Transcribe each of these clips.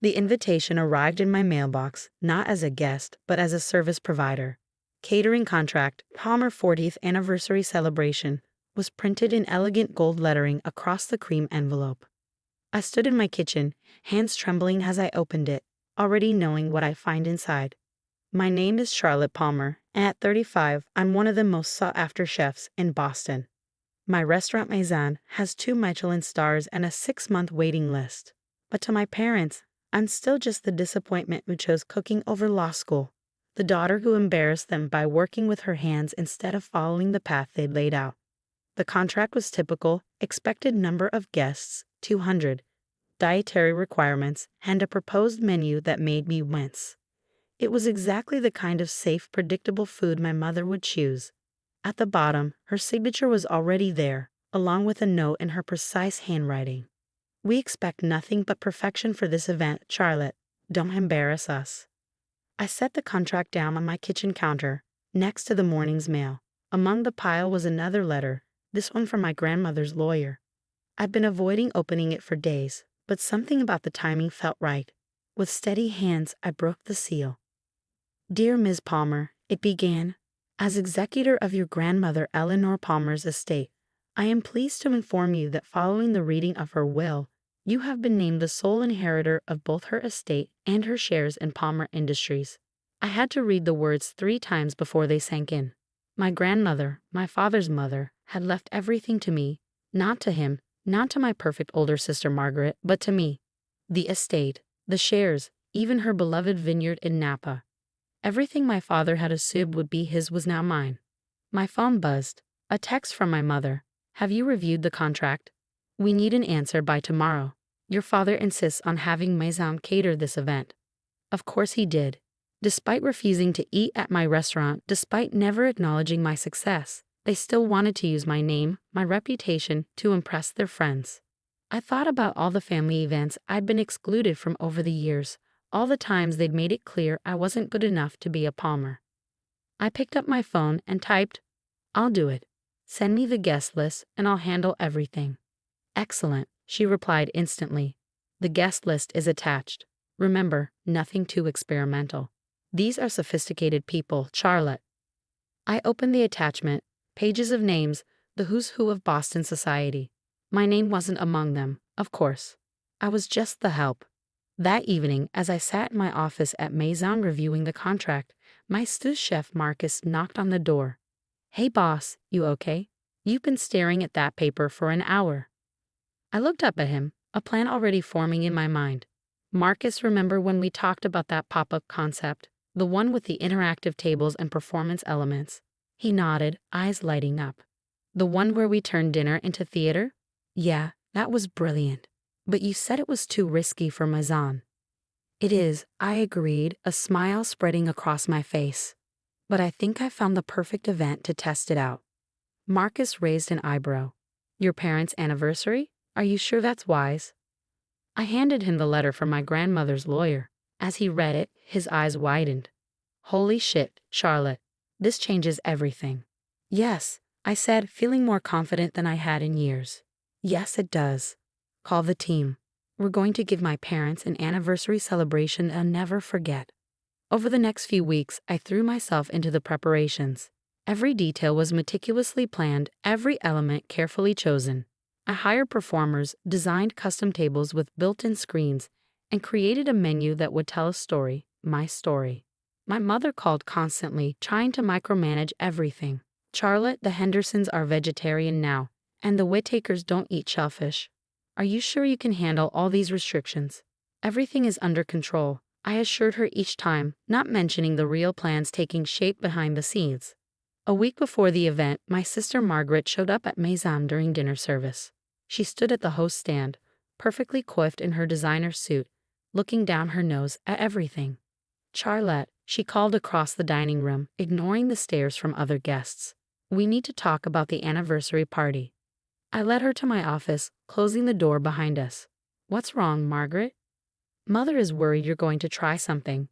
The invitation arrived in my mailbox, not as a guest, but as a service provider. Catering contract, Palmer 40th anniversary celebration, was printed in elegant gold lettering across the cream envelope. I stood in my kitchen, hands trembling as I opened it, already knowing what I'd find inside. My name is Charlotte Palmer, and at 35, I'm one of the most sought-after chefs in Boston. My restaurant Maison has 2 Michelin stars and a 6-month waiting list. But to my parents, I'm still just the disappointment who chose cooking over law school, the daughter who embarrassed them by working with her hands instead of following the path they'd laid out. The contract was typical, expected number of guests, 200, dietary requirements, and a proposed menu that made me wince. It was exactly the kind of safe, predictable food my mother would choose. At the bottom, her signature was already there, along with a note in her precise handwriting. We expect nothing but perfection for this event, Charlotte. Don't embarrass us. I set the contract down on my kitchen counter, next to the morning's mail. Among the pile was another letter, this one from my grandmother's lawyer. I'd been avoiding opening it for days, but something about the timing felt right. With steady hands, I broke the seal. Dear Ms. Palmer, it began, as executor of your grandmother Eleanor Palmer's estate, I am pleased to inform you that following the reading of her will, you have been named the sole inheritor of both her estate and her shares in Palmer Industries. I had to read the words 3 times before they sank in. My grandmother, my father's mother, had left everything to me, not to him, not to my perfect older sister Margaret, but to me. The estate, the shares, even her beloved vineyard in Napa. Everything my father had assumed would be his was now mine. My phone buzzed. A text from my mother. Have you reviewed the contract? We need an answer by tomorrow. Your father insists on having Maison cater this event. Of course he did. Despite refusing to eat at my restaurant, despite never acknowledging my success, they still wanted to use my name, my reputation, to impress their friends. I thought about all the family events I'd been excluded from over the years, all the times they'd made it clear I wasn't good enough to be a Palmer. I picked up my phone and typed, "I'll do it. Send me the guest list and I'll handle everything." "Excellent," she replied instantly. "The guest list is attached. Remember, nothing too experimental. These are sophisticated people, Charlotte." I opened the attachment, pages of names, the who's who of Boston society. My name wasn't among them, of course. I was just the help. That evening, as I sat in my office at Maison reviewing the contract, my sous chef Marcus knocked on the door. "Hey boss, you okay? You've been staring at that paper for an hour." I looked up at him, a plan already forming in my mind. "Marcus, remember when we talked about that pop-up concept, the one with the interactive tables and performance elements?" He nodded, eyes lighting up. "The one where we turned dinner into theater?" "Yeah, that was brilliant. But you said it was too risky for Maison." "It is," I agreed, a smile spreading across my face. "But I think I found the perfect event to test it out." Marcus raised an eyebrow. "Your parents' anniversary? Are you sure that's wise?" I handed him the letter from my grandmother's lawyer. As he read it, his eyes widened. "Holy shit, Charlotte. This changes everything." "Yes," I said, feeling more confident than I had in years. "Yes, it does. Call the team. We're going to give my parents an anniversary celebration they'll never forget." Over the next few weeks, I threw myself into the preparations. Every detail was meticulously planned, every element carefully chosen. I hired performers, designed custom tables with built-in screens, and created a menu that would tell a story, my story. My mother called constantly, trying to micromanage everything. "Charlotte, the Hendersons are vegetarian now, and the Whittakers don't eat shellfish. Are you sure you can handle all these restrictions?" "Everything is under control," I assured her each time, not mentioning the real plans taking shape behind the scenes. A week before the event, my sister Margaret showed up at Maison during dinner service. She stood at the host stand, perfectly coiffed in her designer suit, looking down her nose at everything. "Charlotte," she called across the dining room, ignoring the stares from other guests. "We need to talk about the anniversary party." I led her to my office, closing the door behind us. "What's wrong, Margaret?" "Mother is worried you're going to try something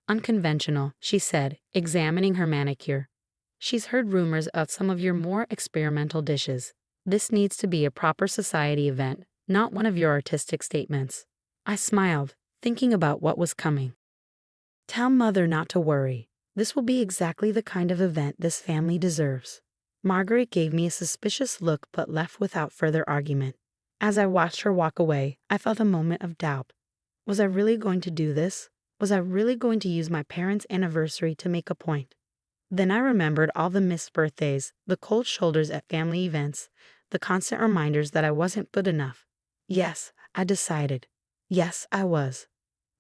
unconventional," she said, examining her manicure. "She's heard rumors about some of your more experimental dishes. This needs to be a proper society event, not one of your artistic statements." I smiled, thinking about what was coming. Tell Mother not to worry. This will be exactly the kind of event this family deserves. Margaret gave me a suspicious look but left without further argument. As I watched her walk away, I felt a moment of doubt. Was I really going to do this? Was I really going to use my parents' anniversary to make a point? Then I remembered all the missed birthdays, the cold shoulders at family events, the constant reminders that I wasn't good enough. Yes, I decided. Yes, I was.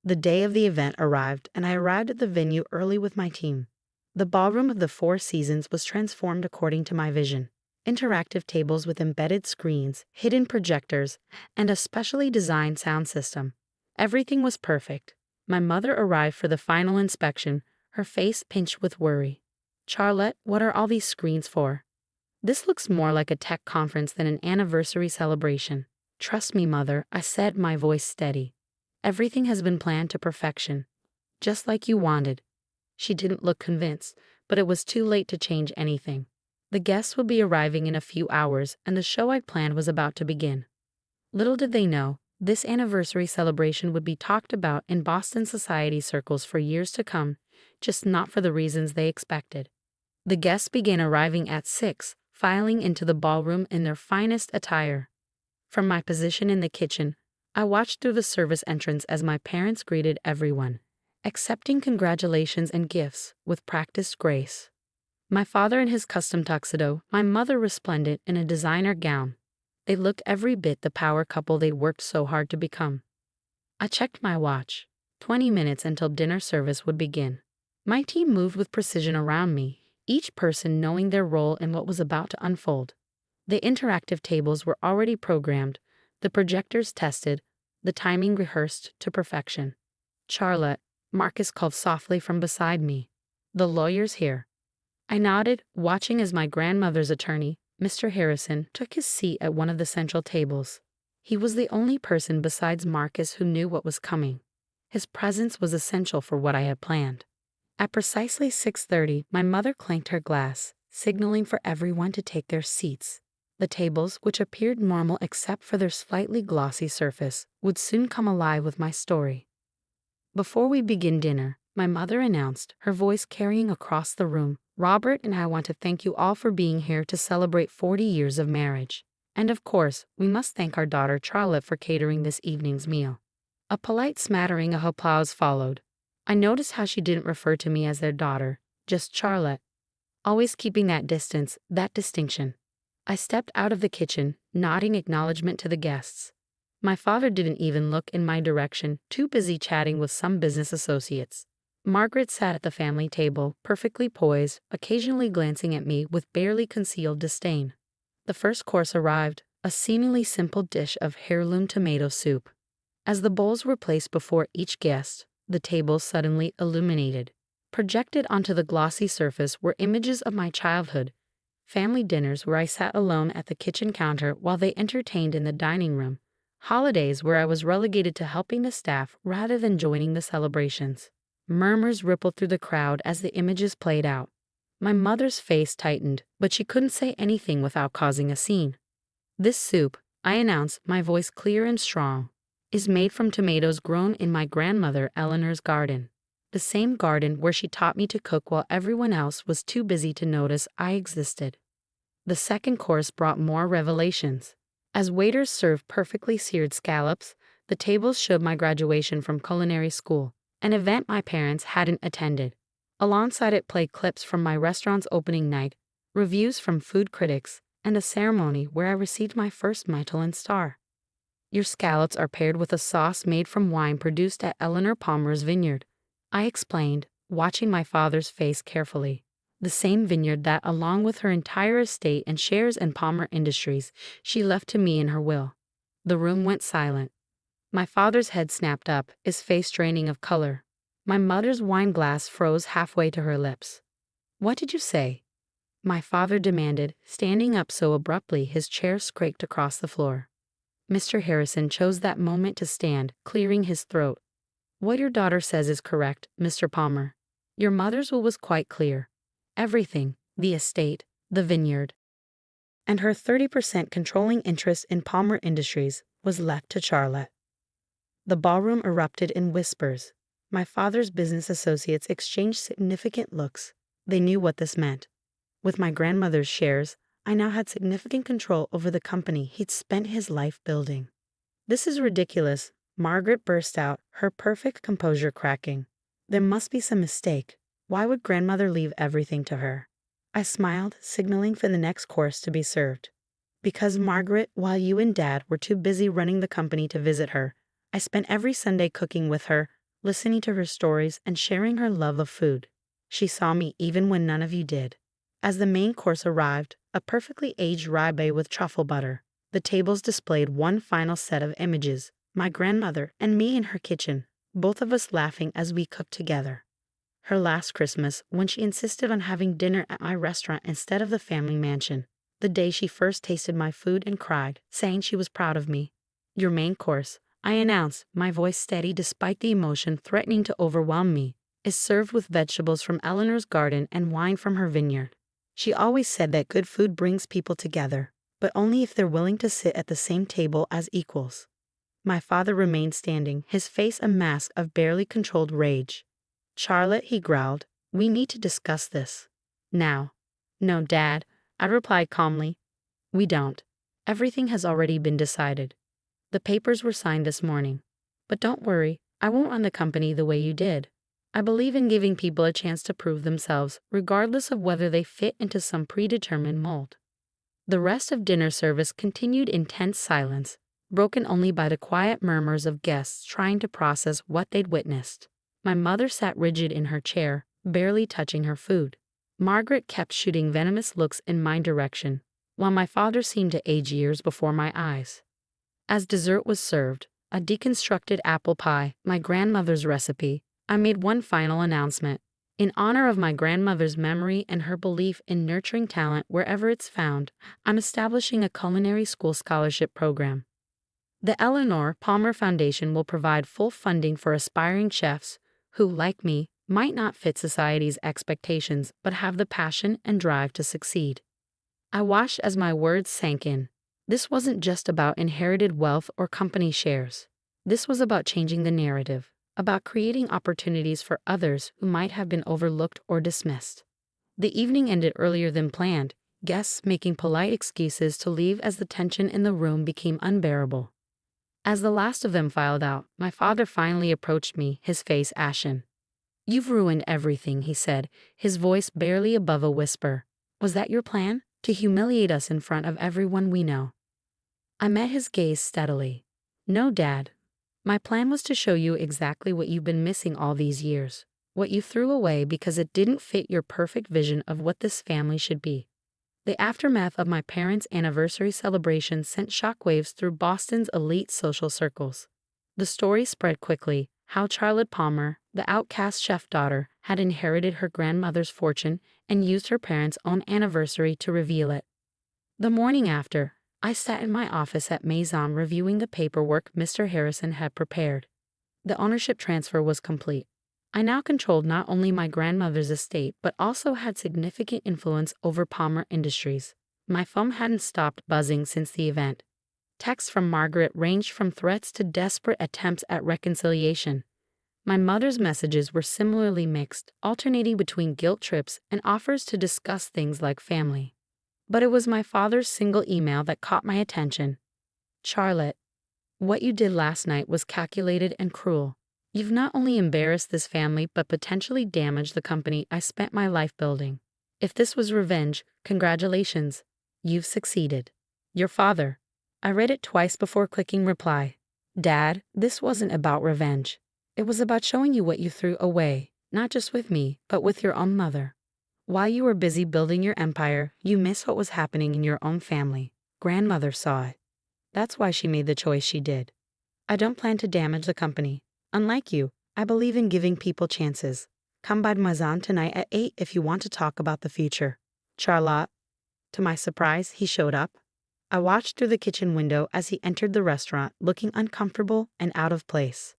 The day of the event arrived, and I arrived at the venue early with my team. The ballroom of the Four Seasons was transformed according to my vision. Interactive tables with embedded screens, hidden projectors, and a specially designed sound system. Everything was perfect. My mother arrived for the final inspection, her face pinched with worry. "Charlotte, what are all these screens for?" "This looks more like a tech conference than an anniversary celebration." "Trust me, Mother," I said, my voice steady. "Everything has been planned to perfection. Just like you wanted." She didn't look convinced, but it was too late to change anything. The guests would be arriving in a few hours, and the show I'd planned was about to begin. Little did they know, this anniversary celebration would be talked about in Boston society circles for years to come, just not for the reasons they expected. The guests began arriving at 6, filing into the ballroom in their finest attire. From my position in the kitchen, I watched through the service entrance as my parents greeted everyone, accepting congratulations and gifts with practiced grace. My father in his custom tuxedo, my mother resplendent in a designer gown. They looked every bit the power couple they'd worked so hard to become. I checked my watch. 20 minutes until dinner service would begin. My team moved with precision around me, each person knowing their role in what was about to unfold. The interactive tables were already programmed, the projectors tested, the timing rehearsed to perfection. "Charlotte," Marcus called softly from beside me. "The lawyer's here." I nodded, watching as my grandmother's attorney, Mr. Harrison, took his seat at one of the central tables. He was the only person besides Marcus who knew what was coming. His presence was essential for what I had planned. At precisely 6:30, my mother clanked her glass, signaling for everyone to take their seats. The tables, which appeared normal except for their slightly glossy surface, would soon come alive with my story. "Before we begin dinner," my mother announced, her voice carrying across the room, "Robert and I want to thank you all for being here to celebrate 40 years of marriage. And of course, we must thank our daughter Charlotte for catering this evening's meal." A polite smattering of applause followed. I noticed how she didn't refer to me as their daughter, just Charlotte. Always keeping that distance, that distinction. I stepped out of the kitchen, nodding acknowledgement to the guests. My father didn't even look in my direction, too busy chatting with some business associates. Margaret sat at the family table, perfectly poised, occasionally glancing at me with barely concealed disdain. The first course arrived, a seemingly simple dish of heirloom tomato soup. As the bowls were placed before each guest, the table suddenly illuminated. Projected onto the glossy surface were images of my childhood, family dinners where I sat alone at the kitchen counter while they entertained in the dining room, holidays where I was relegated to helping the staff rather than joining the celebrations. Murmurs rippled through the crowd as the images played out. My mother's face tightened, but she couldn't say anything without causing a scene. "This soup," I announced, my voice clear and strong, "is made from tomatoes grown in my grandmother Eleanor's garden. The same garden where she taught me to cook while everyone else was too busy to notice I existed." The second course brought more revelations. As waiters served perfectly seared scallops, the tables showed my graduation from culinary school, an event my parents hadn't attended. Alongside it played clips from my restaurant's opening night, reviews from food critics, and a ceremony where I received my first Michelin star. "Your scallops are paired with a sauce made from wine produced at Eleanor Palmer's vineyard," I explained, watching my father's face carefully. The same vineyard that, along with her entire estate and shares in Palmer Industries, she left to me in her will. The room went silent. My father's head snapped up, his face draining of color. My mother's wine glass froze halfway to her lips. "What did you say?" my father demanded, standing up so abruptly his chair scraped across the floor. Mr. Harrison chose that moment to stand, clearing his throat. "What your daughter says is correct, Mr. Palmer. Your mother's will was quite clear. Everything, the estate, the vineyard, and her 30% controlling interest in Palmer Industries was left to Charlotte." The ballroom erupted in whispers. My father's business associates exchanged significant looks. They knew what this meant. With my grandmother's shares, I now had significant control over the company he'd spent his life building. "This is ridiculous," Margaret burst out, her perfect composure cracking. "There must be some mistake. Why would grandmother leave everything to her?" I smiled, signaling for the next course to be served. "Because, Margaret, while you and Dad were too busy running the company to visit her, I spent every Sunday cooking with her, listening to her stories, and sharing her love of food. She saw me even when none of you did." As the main course arrived, a perfectly aged ribeye with truffle butter, the tables displayed one final set of images: my grandmother and me in her kitchen, both of us laughing as we cooked together. Her last Christmas, when she insisted on having dinner at my restaurant instead of the family mansion. The day she first tasted my food and cried, saying she was proud of me. "Your main course," I announced, my voice steady despite the emotion threatening to overwhelm me, "is served with vegetables from Eleanor's garden and wine from her vineyard." She always said that good food brings people together, but only if they're willing to sit at the same table as equals. My father remained standing, his face a mask of barely controlled rage. "Charlotte," he growled, "we need to discuss this now." "No, Dad," I replied calmly. "We don't. Everything has already been decided. The papers were signed this morning. But don't worry, I won't run the company the way you did. I believe in giving people a chance to prove themselves, regardless of whether they fit into some predetermined mold." The rest of dinner service continued in tense silence, broken only by the quiet murmurs of guests trying to process what they'd witnessed. My mother sat rigid in her chair, barely touching her food. Margaret kept shooting venomous looks in my direction, while my father seemed to age years before my eyes. As dessert was served, a deconstructed apple pie, my grandmother's recipe, I made one final announcement. In honor of my grandmother's memory and her belief in nurturing talent wherever it's found, I'm establishing a culinary school scholarship program. The Eleanor Palmer Foundation will provide full funding for aspiring chefs who, like me, might not fit society's expectations but have the passion and drive to succeed. I watched as my words sank in. This wasn't just about inherited wealth or company shares. This was about changing the narrative, about creating opportunities for others who might have been overlooked or dismissed. The evening ended earlier than planned, guests making polite excuses to leave as the tension in the room became unbearable. As the last of them filed out, my father finally approached me, his face ashen. "You've ruined everything," he said, his voice barely above a whisper. "Was that your plan? To humiliate us in front of everyone we know?" I met his gaze steadily. "No, Dad. My plan was to show you exactly what you've been missing all these years, what you threw away because it didn't fit your perfect vision of what this family should be." The aftermath of my parents' anniversary celebration sent shockwaves through Boston's elite social circles. The story spread quickly, how Charlotte Palmer, the outcast chef daughter, had inherited her grandmother's fortune and used her parents' own anniversary to reveal it. The morning after, I sat in my office at Maison reviewing the paperwork Mr. Harrison had prepared. The ownership transfer was complete. I now controlled not only my grandmother's estate but also had significant influence over Palmer Industries. My phone hadn't stopped buzzing since the event. Texts from Margaret ranged from threats to desperate attempts at reconciliation. My mother's messages were similarly mixed, alternating between guilt trips and offers to discuss things like family. But it was my father's single email that caught my attention. "Charlotte, what you did last night was calculated and cruel. You've not only embarrassed this family but potentially damaged the company I spent my life building. If this was revenge, congratulations. You've succeeded. Your father." I read it twice before clicking reply. "Dad, this wasn't about revenge. It was about showing you what you threw away, not just with me, but with your own mother. While you were busy building your empire, you missed what was happening in your own family. Grandmother saw it. That's why she made the choice she did. I don't plan to damage the company. Unlike you, I believe in giving people chances. Come by Maison tonight at 8 if you want to talk about the future. Charlotte." To my surprise, he showed up. I watched through the kitchen window as he entered the restaurant, looking uncomfortable and out of place.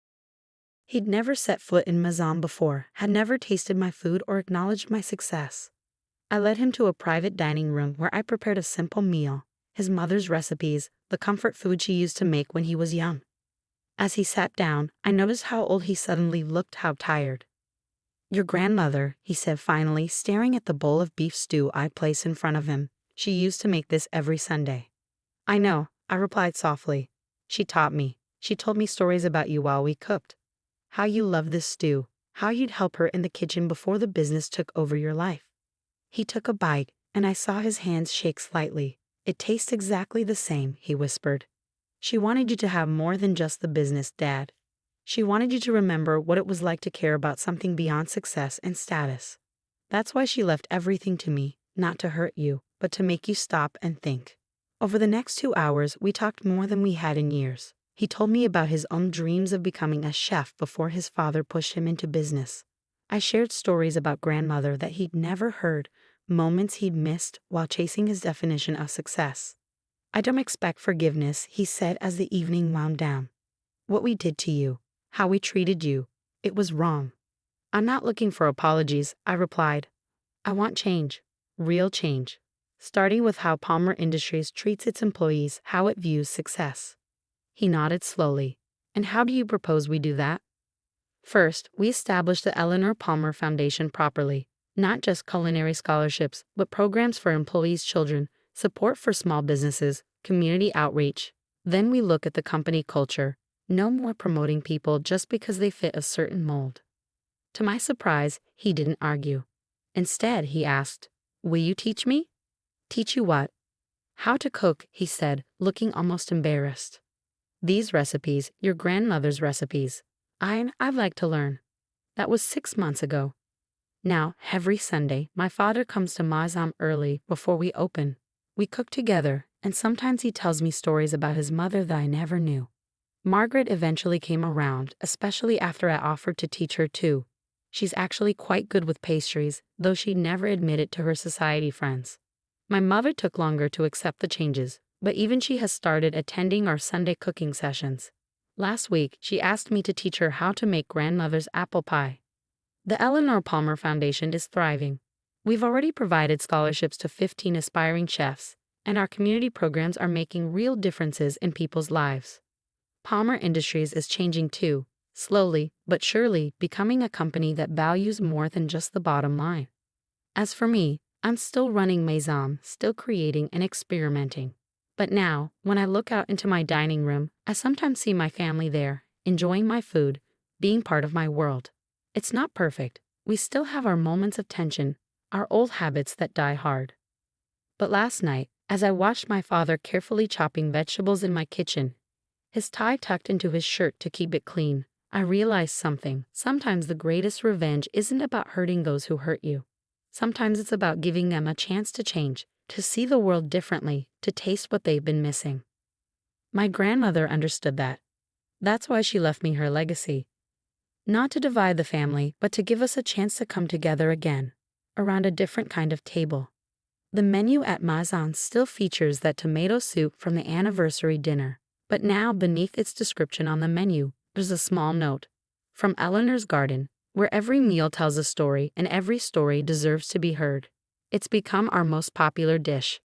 He'd never set foot in Maison before, had never tasted my food or acknowledged my success. I led him to a private dining room where I prepared a simple meal, his mother's recipes, the comfort food she used to make when he was young. As he sat down, I noticed how old he suddenly looked, how tired. Your grandmother, he said finally, staring at the bowl of beef stew I placed in front of him. She used to make this every Sunday. I know, I replied softly. She taught me. She told me stories about you while we cooked. How you loved this stew. How you'd help her in the kitchen before the business took over your life. He took a bite, and I saw his hands shake slightly. It tastes exactly the same, he whispered. She wanted you to have more than just the business, Dad. She wanted you to remember what it was like to care about something beyond success and status. That's why she left everything to me, not to hurt you, but to make you stop and think. Over the next 2 hours, we talked more than we had in years. He told me about his own dreams of becoming a chef before his father pushed him into business. I shared stories about grandmother that he'd never heard, moments he'd missed while chasing his definition of success. I don't expect forgiveness, he said as the evening wound down. What we did to you, how we treated you, it was wrong. I'm not looking for apologies, I replied. I want change, real change, starting with how Palmer Industries treats its employees, how it views success. He nodded slowly. And how do you propose we do that? First, we establish the Eleanor Palmer Foundation properly, not just culinary scholarships, but programs for employees' children, support for small businesses, community outreach. Then we look at the company culture. No more promoting people just because they fit a certain mold. To my surprise, he didn't argue. Instead, he asked, "Will you teach me?" "Teach you what?" "How to cook," he said, looking almost embarrassed. "These recipes, your grandmother's recipes. I'd like to learn." That was 6 months ago. Now, every Sunday, my father comes to Mazam early before we open. We cook together, and sometimes he tells me stories about his mother that I never knew. Margaret eventually came around, especially after I offered to teach her too. She's actually quite good with pastries, though she never admitted to her society friends. My mother took longer to accept the changes, but even she has started attending our Sunday cooking sessions. Last week, she asked me to teach her how to make grandmother's apple pie. The Eleanor Palmer Foundation is thriving. We've already provided scholarships to 15 aspiring chefs, and our community programs are making real differences in people's lives. Palmer Industries is changing too, slowly but surely becoming a company that values more than just the bottom line. As for me, I'm still running Mazam, still creating and experimenting. But now, when I look out into my dining room, I sometimes see my family there, enjoying my food, being part of my world. It's not perfect. We still have our moments of tension, our old habits that die hard. But last night, as I watched my father carefully chopping vegetables in my kitchen, his tie tucked into his shirt to keep it clean, I realized something. Sometimes the greatest revenge isn't about hurting those who hurt you. Sometimes it's about giving them a chance to change, to see the world differently, to taste what they've been missing. My grandmother understood that. That's why she left me her legacy. Not to divide the family, but to give us a chance to come together again, around a different kind of table. The menu at Mazan still features that tomato soup from the anniversary dinner. But now, beneath its description on the menu, there's a small note. From Eleanor's Garden, where every meal tells a story and every story deserves to be heard. It's become our most popular dish.